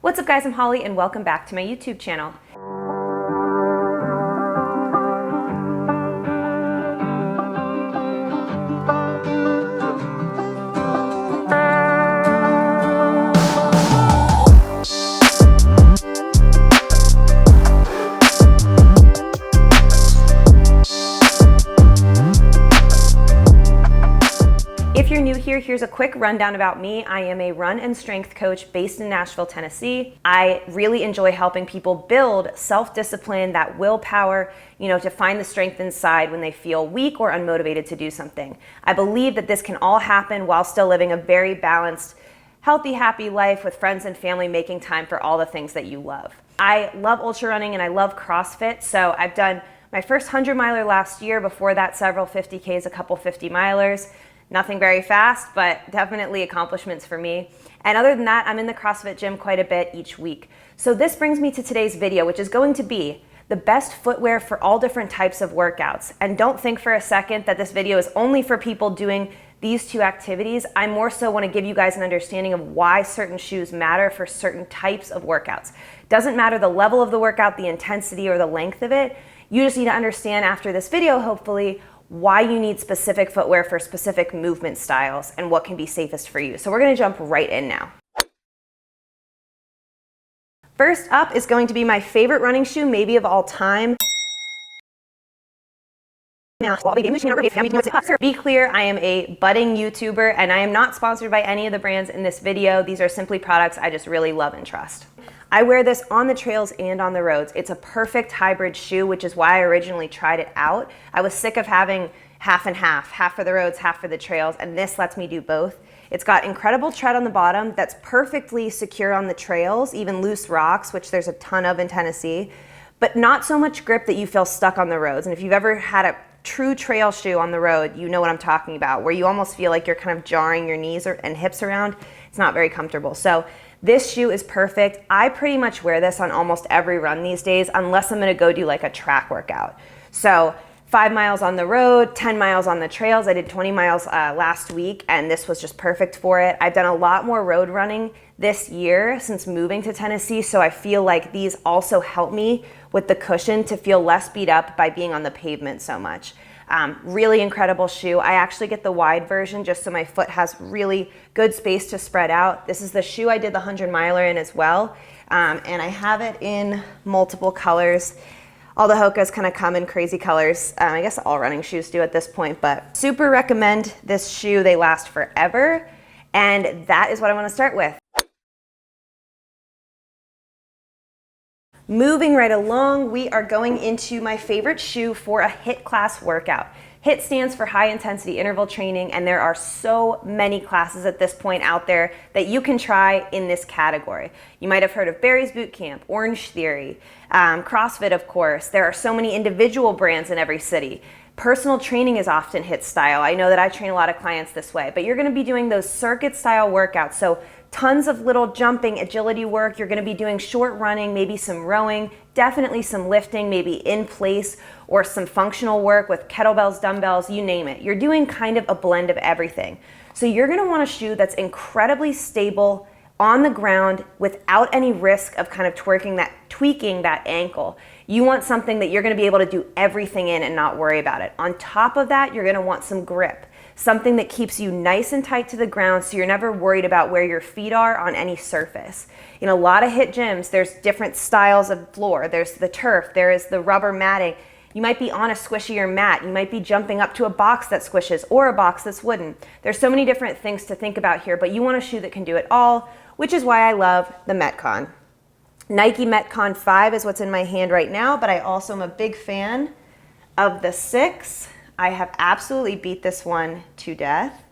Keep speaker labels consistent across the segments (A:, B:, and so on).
A: What's up guys, I'm Holly and welcome back to my YouTube channel. If you're new here, here's a quick rundown about me. I am a run and strength coach based in Nashville, Tennessee. I really enjoy helping people build self-discipline, that willpower, to find the strength inside when they feel weak or unmotivated to do something. I believe that this can all happen while still living a very balanced, healthy, happy life with friends and family, making time for all the things that you love. I love ultra running and I love CrossFit, so I've done my first 100-miler last year. Before that, several 50Ks, a couple 50-milers. Nothing very fast, but definitely accomplishments for me. And other than that, I'm in the CrossFit gym quite a bit each week. So this brings me to today's video, which is going to be the best footwear for all different types of workouts. And don't think for a second that this video is only for people doing these two activities. I more so want to give you guys an understanding of why certain shoes matter for certain types of workouts. Doesn't matter the level of the workout, the intensity, or the length of it. You just need to understand after this video, hopefully, why you need specific footwear for specific movement styles and what can be safest for you. So we're gonna jump right in now. First up is going to be my favorite running shoe, maybe of all time. Be clear, I am a budding YouTuber and I am not sponsored by any of the brands in this video. These are simply products I just really love and trust. I wear this on the trails and on the roads. It's a perfect hybrid shoe, which is why I originally tried it out. I was sick of having half and half for the roads, half for the trails, and this lets me do both. It's got incredible tread on the bottom that's perfectly secure on the trails, even loose rocks, which there's a ton of in Tennessee, but not so much grip that you feel stuck on the roads. And if you've ever had a true trail shoe on the road, you know what I'm talking about, where you almost feel like you're kind of jarring your knees and hips around. It's not very comfortable. So this shoe is perfect. I pretty much wear this on almost every run these days, unless I'm gonna go do like a track workout. So 5 miles on the road, 10 miles on the trails. I did 20 miles last week and this was just perfect for it. I've done a lot more road running this year since moving to Tennessee, so I feel like these also help me with the cushion to feel less beat up by being on the pavement so much. Really incredible shoe. I actually get the wide version just so my foot has really good space to spread out. This is the shoe I did the 100-miler in as well, and I have it in multiple colors. All the Hokas kind of come in crazy colors. I guess all running shoes do at this point, but super recommend this shoe. They last forever, and that is what I want to start with. Moving right along, we are going into my favorite shoe for a HIIT class workout. HIIT stands for high intensity interval training, and there are so many classes at this point out there that you can try in this category. You might have heard of Barry's Boot Camp, Orange Theory, CrossFit, of course. There are so many individual brands in every city. Personal training is often HIIT style. I know that I train a lot of clients this way, but you're gonna be doing those circuit style workouts. So tons of little jumping, agility work. You're gonna be doing short running, maybe some rowing, definitely some lifting, maybe in place, or some functional work with kettlebells, dumbbells, you name it. You're doing kind of a blend of everything. So you're gonna want a shoe that's incredibly stable on the ground without any risk of kind of tweaking that ankle. You want something that you're gonna be able to do everything in and not worry about it. On top of that, you're gonna want some grip. Something that keeps you nice and tight to the ground so you're never worried about where your feet are on any surface. In a lot of HIIT gyms, there's different styles of floor. There's the turf, there is the rubber matting. You might be on a squishier mat. You might be jumping up to a box that squishes or a box that's wooden. There's so many different things to think about here, but you want a shoe that can do it all, which is why I love the Metcon. Nike Metcon 5 is what's in my hand right now, but I also am a big fan of the 6. I have absolutely beat this one to death.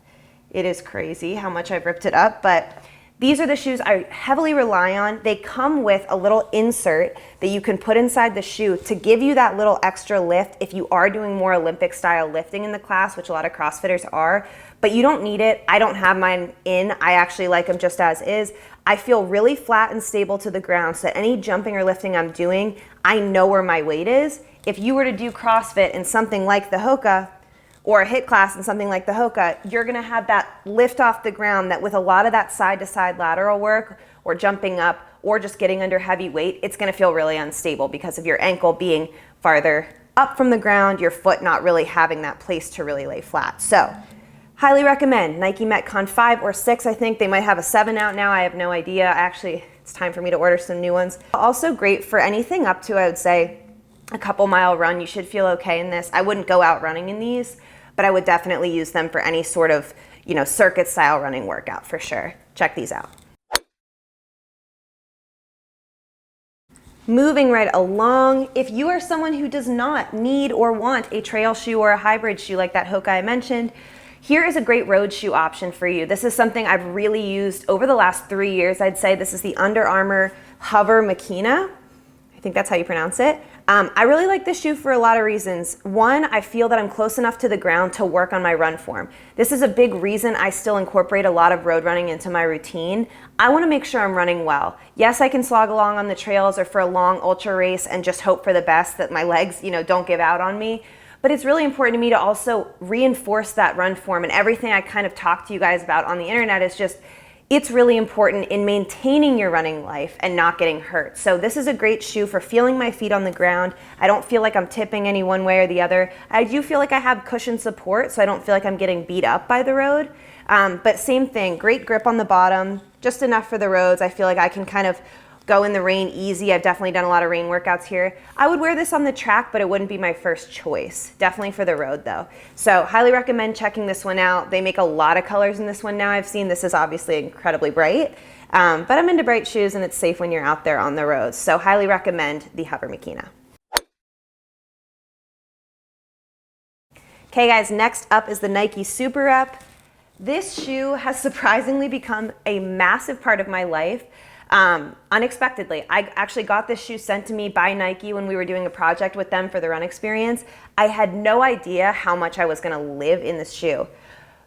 A: It is crazy how much I've ripped it up, but these are the shoes I heavily rely on. They come with a little insert that you can put inside the shoe to give you that little extra lift if you are doing more Olympic style lifting in the class, which a lot of CrossFitters are, but you don't need it. I don't have mine in. I actually like them just as is. I feel really flat and stable to the ground, so that any jumping or lifting I'm doing, I know where my weight is. If you were to do CrossFit in something like the Hoka, or a HIIT class in something like the Hoka, you're gonna have that lift off the ground that with a lot of that side to side lateral work or jumping up or just getting under heavy weight, it's gonna feel really unstable because of your ankle being farther up from the ground, your foot not really having that place to really lay flat. So highly recommend Nike Metcon 5 or 6. I think they might have a 7 out now. I have no idea. Actually, it's time for me to order some new ones. Also great for anything up to, I would say, a couple mile run. You should feel okay in this. I wouldn't go out running in these, but I would definitely use them for any sort of, you know, circuit style running workout for sure. Check these out. Moving right along, if you are someone who does not need or want a trail shoe or a hybrid shoe like that Hoka I mentioned, here is a great road shoe option for you. This is something I've really used over the last 3 years. I'd say this is the Under Armour HOVR Machina. I think that's how you pronounce it. I really like this shoe for a lot of reasons. One, I feel that I'm close enough to the ground to work on my run form. This is a big reason I still incorporate a lot of road running into my routine. I want to make sure I'm running well. Yes, I can slog along on the trails or for a long ultra race and just hope for the best that my legs, you know, don't give out on me. But it's really important to me to also reinforce that run form, and everything I kind of talked to you guys about on the internet is just, it's really important in maintaining your running life and not getting hurt. So this is a great shoe for feeling my feet on the ground. I don't feel like I'm tipping any one way or the other. I do feel like I have cushion support, so I don't feel like I'm getting beat up by the road. But same thing, great grip on the bottom, just enough for the roads. I feel like I can kind of go in the rain easy. I've definitely done a lot of rain workouts here. I would wear this on the track, but it wouldn't be my first choice. Definitely for the road though. So highly recommend checking this one out. They make a lot of colors in this one now. I've seen this is obviously incredibly bright, but I'm into bright shoes and it's safe when you're out there on the roads. So highly recommend the HOVR Machina. Okay guys, next up is the Nike Superrep. This shoe has surprisingly become a massive part of my life. Unexpectedly. I actually got this shoe sent to me by Nike when we were doing a project with them for the run experience. I had no idea how much I was gonna live in this shoe.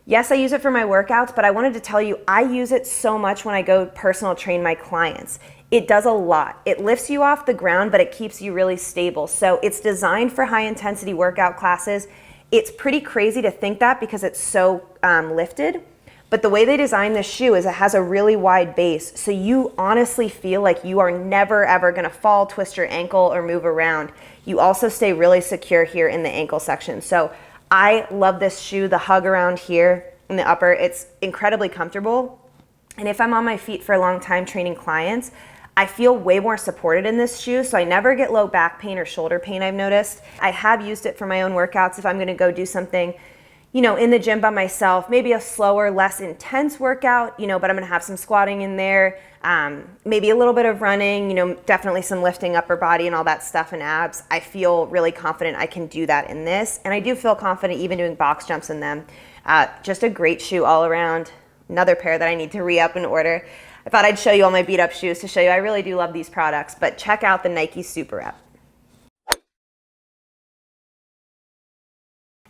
A: Yes, I use it for my workouts, but I wanted to tell you, I use it so much when I go personal train my clients. It does a lot. It lifts you off the ground, but it keeps you really stable. So it's designed for high intensity workout classes. It's pretty crazy to think that because it's so lifted. But the way they designed this shoe is it has a really wide base, so you honestly feel like you are never ever gonna fall, twist your ankle, or move around. You also stay really secure here in the ankle section. So I love this shoe, the hug around here in the upper, it's incredibly comfortable. And if I'm on my feet for a long time training clients, I feel way more supported in this shoe, so I never get low back pain or shoulder pain, I've noticed. I have used it for my own workouts if I'm gonna go do something, you know, in the gym by myself, maybe a slower, less intense workout, you know, but I'm gonna have some squatting in there, maybe a little bit of running, you know, definitely some lifting upper body and all that stuff and abs. I feel really confident I can do that in this. And I do feel confident even doing box jumps in them. Just a great shoe all around. Another pair that I need to re-up and order. I thought I'd show you all my beat up shoes to show you I really do love these products, but check out the Nike Superrep.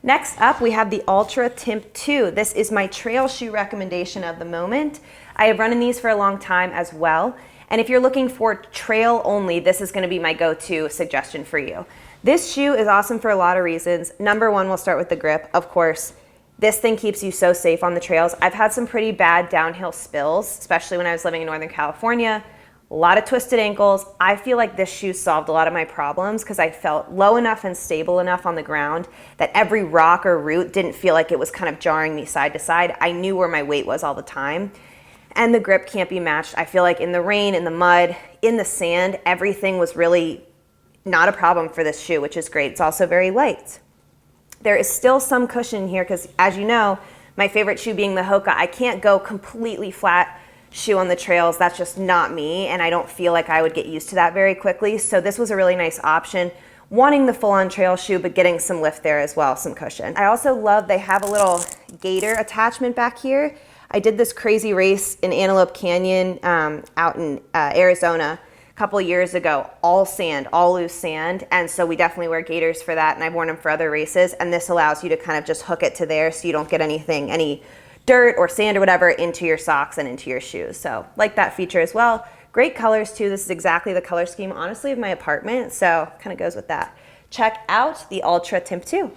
A: Next up, we have the Altra Timp 2. This is my trail shoe recommendation of the moment. I have run in these for a long time as well. And if you're looking for trail only, this is gonna be my go-to suggestion for you. This shoe is awesome for a lot of reasons. Number one, we'll start with the grip. Of course, this thing keeps you so safe on the trails. I've had some pretty bad downhill spills, especially when I was living in Northern California. A lot of twisted ankles. I feel like this shoe solved a lot of my problems because I felt low enough and stable enough on the ground that every rock or root didn't feel like it was kind of jarring me side to side. I knew where my weight was all the time. And the grip can't be matched. I feel like in the rain, in the mud, in the sand, everything was really not a problem for this shoe, which is great. It's also very light. There is still some cushion here because, as you know, my favorite shoe being the Hoka, I can't go completely flat shoe on the trails. That's just not me, and I don't feel like I would get used to that very quickly. So this was a really nice option. Wanting the full-on trail shoe, but getting some lift there as well, some cushion. I also love they have a little gaiter attachment back here. I did this crazy race in Antelope Canyon out in Arizona a couple of years ago, all sand, all loose sand. And so we definitely wear gaiters for that, and I've worn them for other races. And this allows you to kind of just hook it to there so you don't get anything, any dirt or sand or whatever into your socks and into your shoes. So like that feature as well. Great colors too. This is exactly the color scheme, honestly, of my apartment. So kind of goes with that. Check out the Altra Timp 2.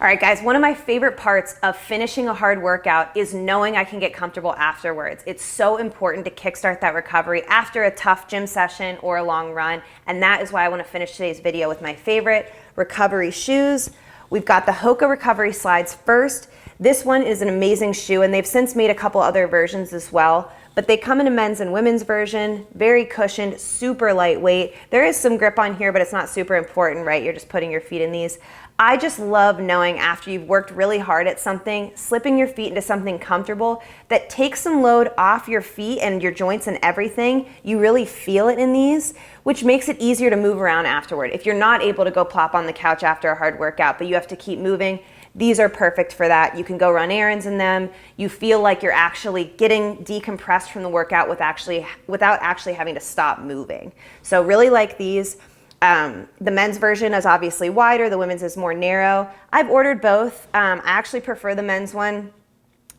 A: All right, guys, one of my favorite parts of finishing a hard workout is knowing I can get comfortable afterwards. It's so important to kickstart that recovery after a tough gym session or a long run, and that is why I want to finish today's video with my favorite recovery shoes. We've got the Hoka recovery slides first. This one is an amazing shoe, and they've since made a couple other versions as well, but they come in a men's and women's version, very cushioned, super lightweight. There is some grip on here, but it's not super important, right? You're just putting your feet in these. I just love knowing after you've worked really hard at something, slipping your feet into something comfortable that takes some load off your feet and your joints and everything. You really feel it in these, which makes it easier to move around afterward. If you're not able to go plop on the couch after a hard workout, but you have to keep moving, these are perfect for that. You can go run errands in them. You feel like you're actually getting decompressed from the workout without actually having to stop moving. So really like these. The men's version is obviously wider, the women's is more narrow. I've ordered both. I actually prefer the men's one.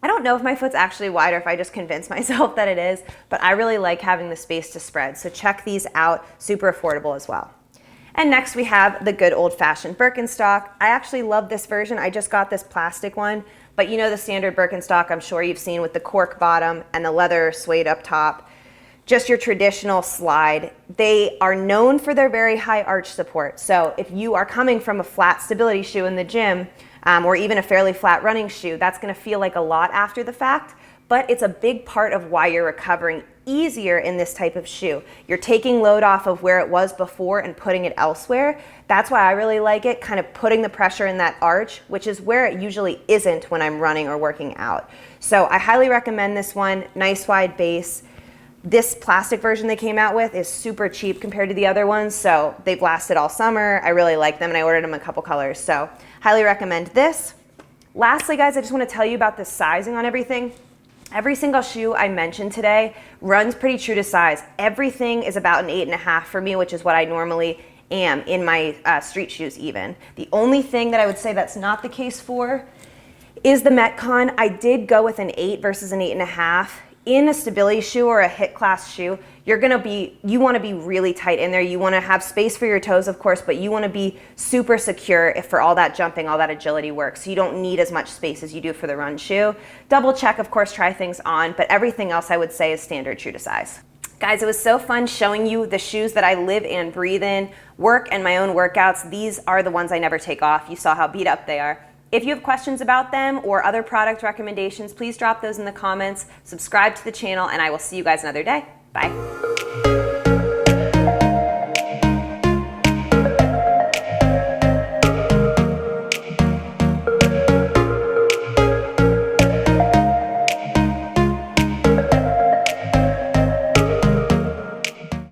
A: I don't know if my foot's actually wider, if I just convince myself that it is, but I really like having the space to spread. So check these out, super affordable as well. And next we have the good old-fashioned Birkenstock. I actually love this version. I just got this plastic one, but you know the standard Birkenstock I'm sure you've seen with the cork bottom and the leather suede up top. Just your traditional slide. They are known for their very high arch support. So if you are coming from a flat stability shoe in the gym, or even a fairly flat running shoe, that's gonna feel like a lot after the fact, but it's a big part of why you're recovering easier in this type of shoe. You're taking load off of where it was before and putting it elsewhere. That's why I really like it, kind of putting the pressure in that arch, which is where it usually isn't when I'm running or working out. So I highly recommend this one, nice wide base. This plastic version they came out with is super cheap compared to the other ones, so they've lasted all summer. I really like them, and I ordered them in a couple colors, so highly recommend this. Lastly, guys, I just want to tell you about the sizing on everything. Every single shoe I mentioned today runs pretty true to size. Everything is about an 8.5 for me, which is what I normally am in my street shoes even. The only thing that I would say that's not the case for is the Metcon. I did go with an 8 versus an 8.5. In a stability shoe or a hit class shoe, you want to be really tight in there. You want to have space for your toes, of course, but you want to be super secure if for all that jumping, all that agility work. So you don't need as much space as you do for the run shoe. Double check, of course, try things on, but everything else I would say is standard, true to size. Guys, it was so fun showing you the shoes that I live and breathe in, work and my own workouts. These are the ones I never take off. You saw how beat up they are. If you have questions about them or other product recommendations, please drop those in the comments, subscribe to the channel, and I will see you guys another day. Bye.